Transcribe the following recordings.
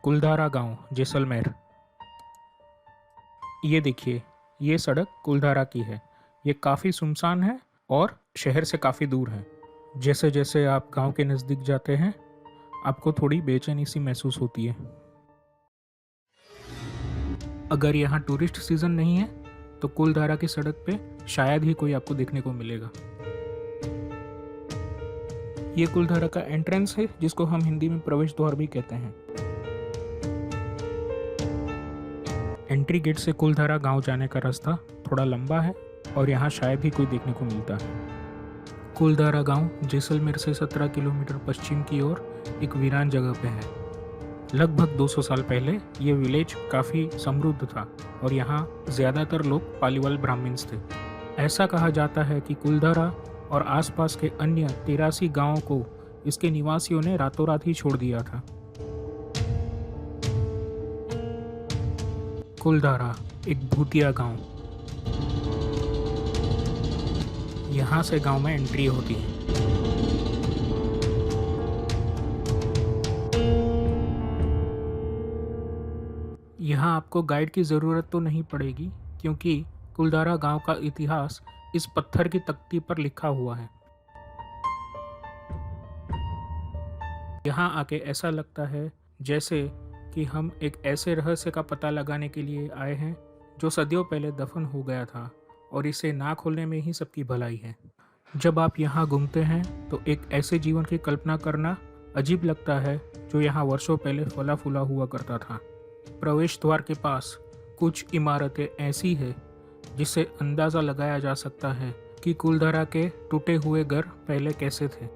कुलधारा गांव जैसलमेर। ये देखिए, ये सड़क कुलधारा की है। ये काफ़ी सुनसान है और शहर से काफ़ी दूर है। जैसे जैसे आप गांव के नज़दीक जाते हैं, आपको थोड़ी बेचैनी सी महसूस होती है। अगर यहाँ टूरिस्ट सीज़न नहीं है तो कुलधारा की सड़क पे शायद ही कोई आपको देखने को मिलेगा। ये कुलधारा का एंट्रेंस है, जिसको हम हिंदी में प्रवेश द्वार भी कहते हैं। एंट्री गेट से कुलधारा गांव जाने का रास्ता थोड़ा लंबा है और यहाँ शायद ही कोई देखने को मिलता है। कुलधारा गांव जैसलमेर से 17 किलोमीटर पश्चिम की ओर एक वीरान जगह पे है। लगभग 200 साल पहले ये विलेज काफ़ी समृद्ध था और यहाँ ज़्यादातर लोग पालीवाल ब्राह्मण्स थे। ऐसा कहा जाता है कि कुलधारा और आसपास के अन्य 83 गांवों को इसके निवासियों ने रातों रात ही छोड़ दिया था। कुलधारा एक भूतिया गांव। यहाँ से गांव में एंट्री होती है। यहाँ आपको गाइड की ज़रूरत तो नहीं पड़ेगी, क्योंकि कुलधारा गांव का इतिहास इस पत्थर की तख्ती पर लिखा हुआ है। यहाँ आके ऐसा लगता है जैसे कि हम एक ऐसे रहस्य का पता लगाने के लिए आए हैं जो सदियों पहले दफन हो गया था, और इसे ना खोलने में ही सबकी भलाई है। जब आप यहाँ घूमते हैं तो एक ऐसे जीवन की कल्पना करना अजीब लगता है जो यहाँ वर्षों पहले फला फूला हुआ करता था। प्रवेश द्वार के पास कुछ इमारतें ऐसी है जिससे अंदाज़ा लगाया जा सकता है कि कुलधारा के टूटे हुए घर पहले कैसे थे।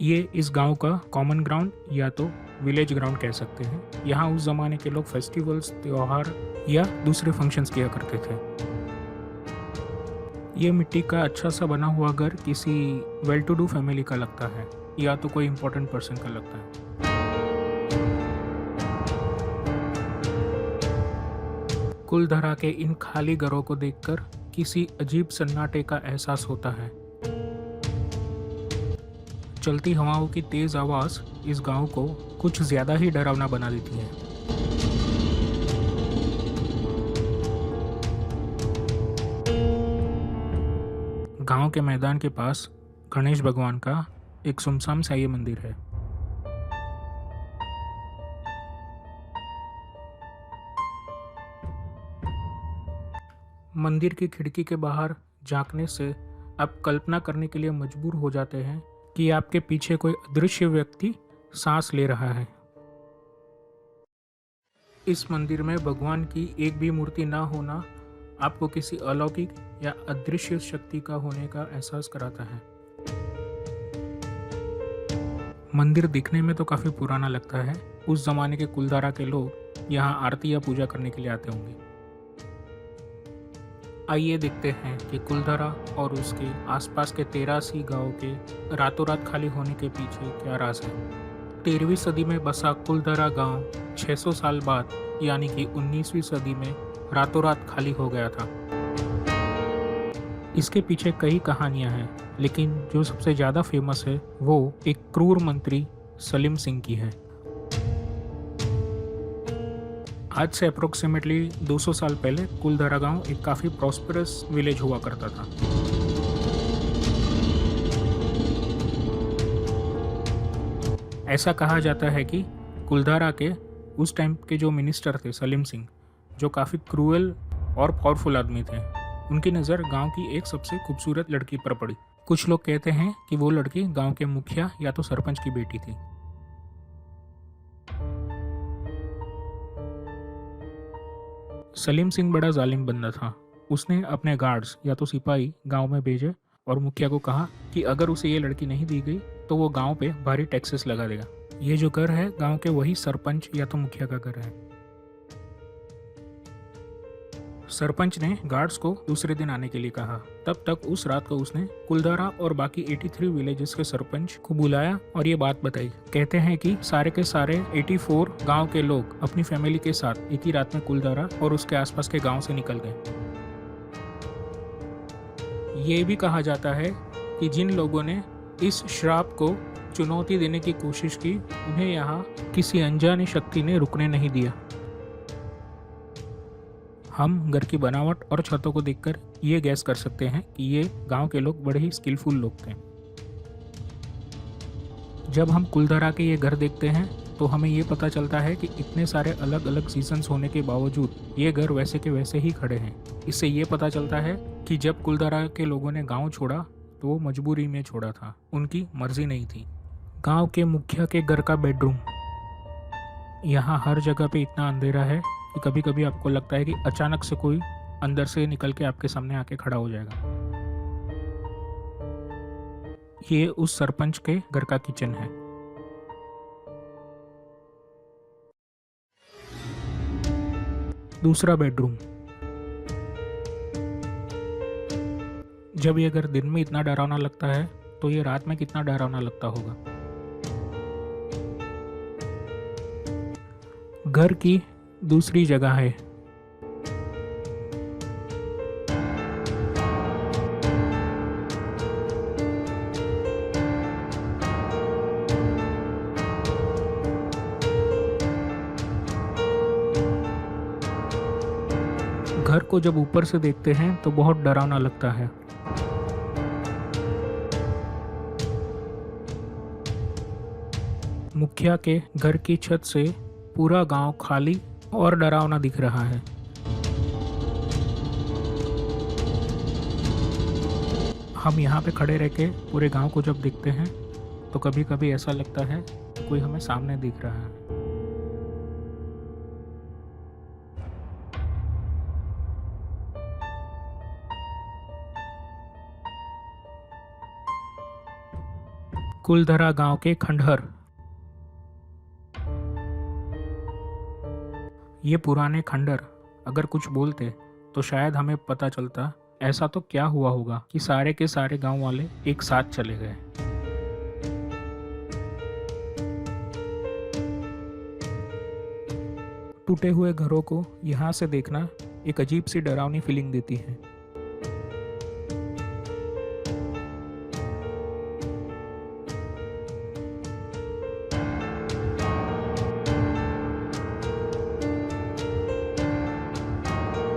ये इस गांव का कॉमन ग्राउंड या तो विलेज ग्राउंड कह सकते हैं। यहाँ उस ज़माने के लोग फेस्टिवल्स, त्योहार या दूसरे फंक्शंस किया करते थे। ये मिट्टी का अच्छा सा बना हुआ घर किसी वेल टू डू फैमिली का लगता है या तो कोई इम्पोर्टेंट पर्सन का लगता है। कुलधारा के इन खाली घरों को देखकर किसी अजीब सन्नाटे का एहसास होता है। चलती हवाओं की तेज आवाज़ इस गांव को कुछ ज़्यादा ही डरावना बना देती है। गांव के मैदान के पास गणेश भगवान का एक सुमसाम सा ये मंदिर है। मंदिर की खिड़की के बाहर झांकने से आप कल्पना करने के लिए मजबूर हो जाते हैं कि आपके पीछे कोई अदृश्य व्यक्ति सांस ले रहा है। इस मंदिर में भगवान की एक भी मूर्ति ना होना आपको किसी अलौकिक या अदृश्य शक्ति का होने का एहसास कराता है। मंदिर दिखने में तो काफ़ी पुराना लगता है। उस जमाने के कुलधारा के लोग यहाँ आरती या पूजा करने के लिए आते होंगे। आइए देखते हैं कि कुलधारा और उसके आसपास के 83 गांव के रातों रात खाली होने के पीछे क्या राज है। 13वीं सदी में बसा कुलधारा गांव 600 साल बाद यानी कि 19वीं सदी में रातों रात खाली हो गया था। इसके पीछे कई कहानियां हैं, लेकिन जो सबसे ज़्यादा फेमस है वो एक क्रूर मंत्री सलीम सिंह की है। आज से अप्रोक्सीमेटली 200 साल पहले कुलधारा गांव एक काफ़ी प्रॉस्परस विलेज हुआ करता था। ऐसा कहा जाता है कि कुलधारा के उस टाइम के जो मिनिस्टर थे सलीम सिंह, जो काफ़ी क्रूअल और पावरफुल आदमी थे, उनकी नज़र गांव की एक सबसे खूबसूरत लड़की पर पड़ी। कुछ लोग कहते हैं कि वो लड़की गांव के मुखिया या तो सरपंच की बेटी थी। सलीम सिंह बड़ा जालिम बंदा था। उसने अपने गार्ड्स या तो सिपाही गांव में भेजे और मुखिया को कहा कि अगर उसे ये लड़की नहीं दी गई तो वो गांव पे भारी टैक्सेस लगा देगा। ये जो घर है गांव के वही सरपंच या तो मुखिया का घर है। सरपंच ने गार्ड्स को दूसरे दिन आने के लिए कहा। तब तक उस रात को उसने कुलधारा और बाकी 83 विलेजेस के सरपंच को बुलाया और ये बात बताई। कहते हैं कि सारे के सारे 84 गांव के लोग अपनी फैमिली के साथ एक ही रात में कुलधारा और उसके आसपास के गांव से निकल गए। ये भी कहा जाता है कि जिन लोगों ने इस श्राप को चुनौती देने की कोशिश की, उन्हें यहाँ किसी अनजानी शक्ति ने रुकने नहीं दिया। हम घर की बनावट और छतों को देखकर ये गैस कर सकते हैं कि ये गांव के लोग बड़े ही स्किलफुल लोग थे। जब हम कुलधरा के ये घर देखते हैं तो हमें ये पता चलता है कि इतने सारे अलग अलग सीजन्स होने के बावजूद ये घर वैसे के वैसे ही खड़े हैं। इससे ये पता चलता है कि जब कुलधरा के लोगों ने गांव छोड़ा तो वो मजबूरी में छोड़ा था, उनकी मर्जी नहीं थी। गांव के मुखिया के घर का बेडरूम। यहाँ हर जगह पे इतना अंधेरा है कि कभी कभी आपको लगता है कि अचानक से कोई अंदर से निकल के आपके सामने आके खड़ा हो जाएगा। ये उस सरपंच के घर का किचन है। दूसरा बेडरूम। जब ये घर दिन में इतना डरावना लगता है तो ये रात में कितना डरावना लगता होगा। घर की दूसरी जगह है। घर को जब ऊपर से देखते हैं तो बहुत डरावना लगता है। मुखिया के घर की छत से पूरा गांव खाली और डरावना दिख रहा है। हम यहाँ पे खड़े रह के पूरे गांव को जब देखते हैं तो कभी कभी ऐसा लगता है कोई हमें सामने दिख रहा है। कुलधरा गांव के खंडहर। ये पुराने खंडहर अगर कुछ बोलते तो शायद हमें पता चलता ऐसा तो क्या हुआ होगा कि सारे के सारे गांव वाले एक साथ चले गए। टूटे हुए घरों को यहाँ से देखना एक अजीब सी डरावनी फीलिंग देती है।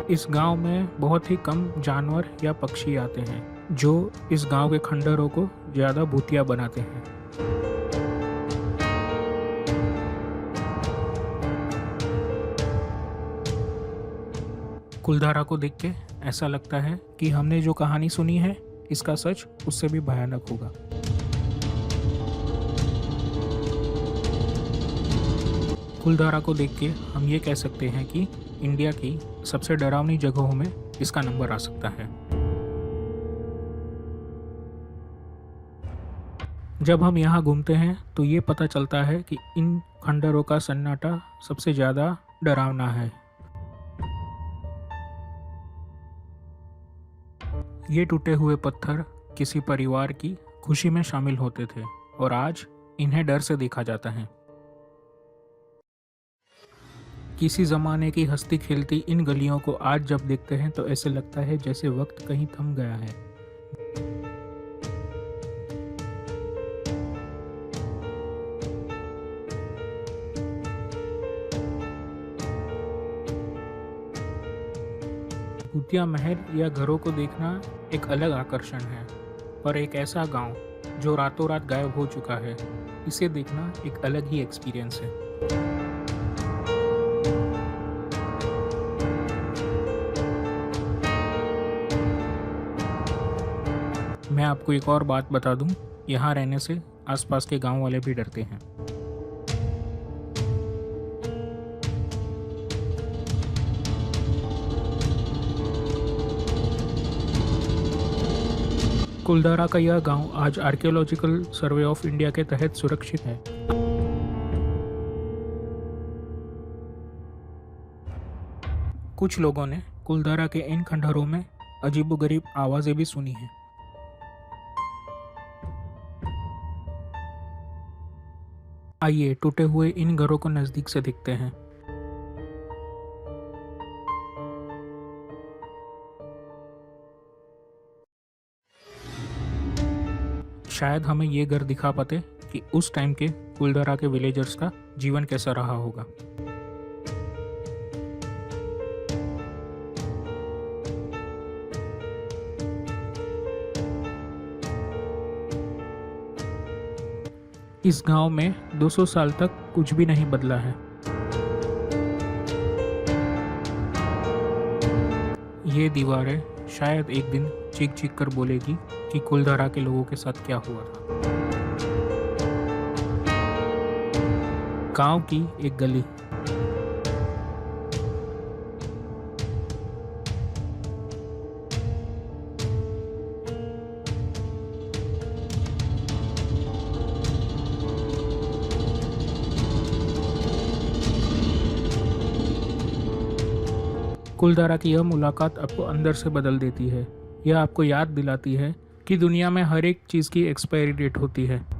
इस गांव में बहुत ही कम जानवर या पक्षी आते हैं जो इस गांव के खंडहरों को ज़्यादा भूतिया बनाते हैं। कुलधारा को देख के ऐसा लगता है कि हमने जो कहानी सुनी है इसका सच उससे भी भयानक होगा। कुलधारा को देख के हम ये कह सकते हैं कि इंडिया की सबसे डरावनी जगहों में इसका नंबर आ सकता है। जब हम यहाँ घूमते हैं तो ये पता चलता है कि इन खंडहरों का सन्नाटा सबसे ज़्यादा डरावना है। ये टूटे हुए पत्थर किसी परिवार की खुशी में शामिल होते थे और आज इन्हें डर से देखा जाता है। किसी ज़माने की हंसती खेलती इन गलियों को आज जब देखते हैं तो ऐसे लगता है जैसे वक्त कहीं थम गया है। भूतिया महल या घरों को देखना एक अलग आकर्षण है, पर एक ऐसा गांव जो रातों रात गायब हो चुका है, इसे देखना एक अलग ही एक्सपीरियंस है। मैं आपको एक और बात बता दूं, यहाँ रहने से आसपास के गांव वाले भी डरते हैं। कुलधारा का यह गांव आज आर्कियोलॉजिकल सर्वे ऑफ इंडिया के तहत सुरक्षित है। कुछ लोगों ने कुलधारा के इन खंडहरों में अजीबोगरीब आवाजें भी सुनी हैं। आइए टूटे हुए इन घरों को नजदीक से देखते हैं। शायद हमें ये घर दिखा पाते कि उस टाइम के कुलधारा के विलेजर्स का जीवन कैसा रहा होगा। इस गांव में 200 साल तक कुछ भी नहीं बदला है। ये दीवारें शायद एक दिन चीख चीख कर बोलेगी कि कुलधारा के लोगों के साथ क्या हुआ था। गांव की एक गली, कुलधारा की यह मुलाकात आपको अंदर से बदल देती है। यह आपको याद दिलाती है कि दुनिया में हर एक चीज़ की एक्सपायरी डेट होती है।